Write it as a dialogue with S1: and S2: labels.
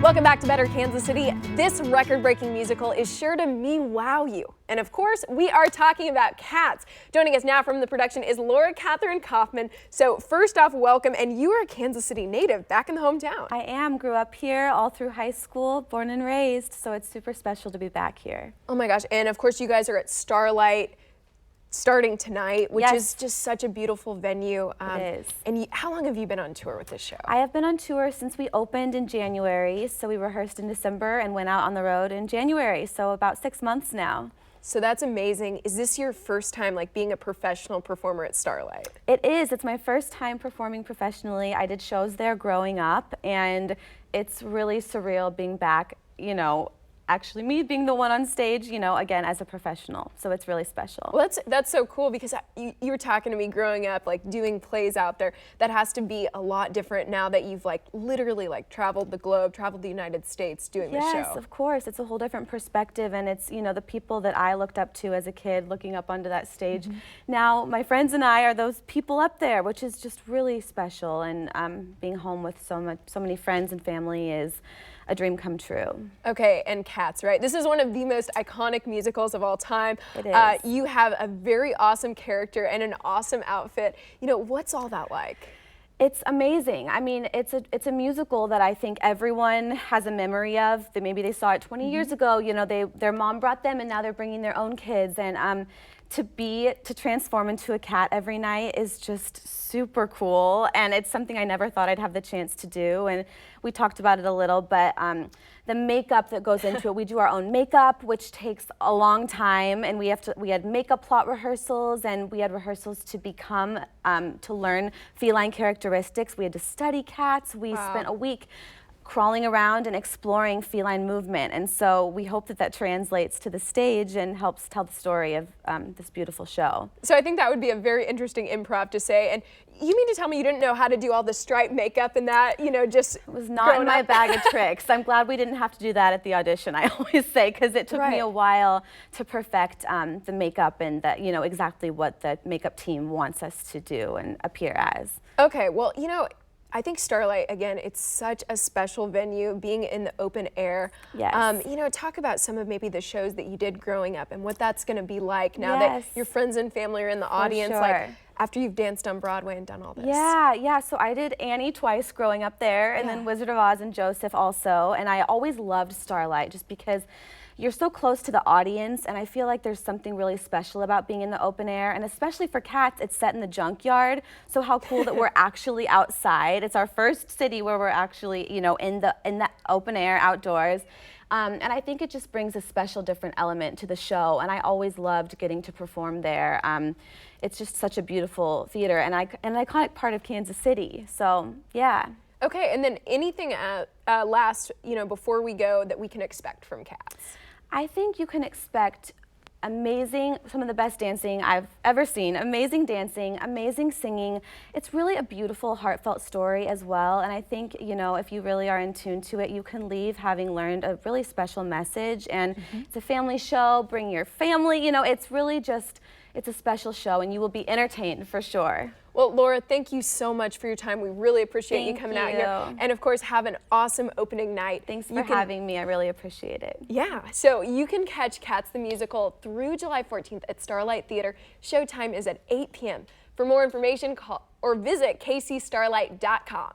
S1: Welcome back to Better Kansas City. This record-breaking musical is sure to Mee-WOW you. And of course, we are talking about Cats. Joining us now from the production is Laura Catherine Kaufman. So first off, welcome. And you are a Kansas City native, back in the hometown.
S2: I am. Grew up here all through high school, born and raised. So it's super special to be back here.
S1: Oh my gosh. And of course, you guys are at Starlight starting tonight, which is just such a beautiful venue.
S2: It is.
S1: And how long have you been on tour with this show?
S2: I have been on tour since we opened in January. So we rehearsed in December and went out on the road in January. So about 6 months now.
S1: So that's amazing. Is this your first time being a professional performer at Starlight?
S2: It is. It's my first time performing professionally. I did shows there growing up, and it's really surreal being back, actually me being the one on stage, again, as a professional. So it's really special.
S1: Well, that's so cool, because you were talking to me growing up, doing plays out there. That has to be a lot different now that you've literally traveled the globe, traveled the United States doing the show.
S2: Yes, of course. It's a whole different perspective, and it's, the people that I looked up to as a kid looking up onto that stage. Now, my friends and I are those people up there, which is just really special, and being home with so many friends and family is a dream come true.
S1: Okay, and Cats, right? This is one of the most iconic musicals of all time.
S2: It is.
S1: You have a very awesome character and an awesome outfit. What's all that like?
S2: It's amazing. I mean, it's a musical that I think everyone has a memory of. That maybe they saw it 20 years ago. Their mom brought them, and now they're bringing their own kids. And to transform into a cat every night is just super cool, and it's something I never thought I'd have the chance to do. And we talked about it a little, but the makeup that goes into it, we do our own makeup, which takes a long time, and we had makeup plot rehearsals, and we had rehearsals to learn feline characteristics. We had to study cats. We spent a week crawling around and exploring feline movement, and so we hope that translates to the stage and helps tell the story of this beautiful show.
S1: So I think that would be a very interesting improv to say. And you mean to tell me you didn't know how to do all the stripe makeup and that, just
S2: It was not in my bag of tricks. I'm glad we didn't have to do that at the audition, I always say, because it took me a while to perfect the makeup and exactly what the makeup team wants us to do and appear as.
S1: Okay, well, I think Starlight, again, it's such a special venue, being in the open air.
S2: Yes.
S1: Talk about some of maybe the shows that you did growing up and what that's going to be like now that your friends and family are in the audience, after you've danced on Broadway and done all this.
S2: Yeah, so I did Annie twice growing up there, and then Wizard of Oz and Joseph also, and I always loved Starlight just because you're so close to the audience, and I feel like there's something really special about being in the open air, and especially for Cats, it's set in the junkyard, so how cool that we're actually outside. It's our first city where we're actually, in the open air, outdoors. And I think it just brings a special, different element to the show, and I always loved getting to perform there. It's just such a beautiful theater, and an iconic part of Kansas City, so yeah.
S1: Okay, and then anything last, before we go, that we can expect from Cats?
S2: I think you can expect some of the best dancing I've ever seen. Amazing dancing, amazing singing. It's really a beautiful, heartfelt story as well. And I think, if you really are in tune to it, you can leave having learned a really special message. And it's a family show. Bring your family. It's really it's a special show, and you will be entertained for sure.
S1: Well, Laura, thank you so much for your time. We really appreciate you coming out here. And of course, have an awesome opening night.
S2: Thanks for having me. I really appreciate it.
S1: Yeah, so you can catch Cats the Musical through July 14th at Starlight Theatre. Showtime is at 8 p.m. For more information, call or visit kcstarlight.com.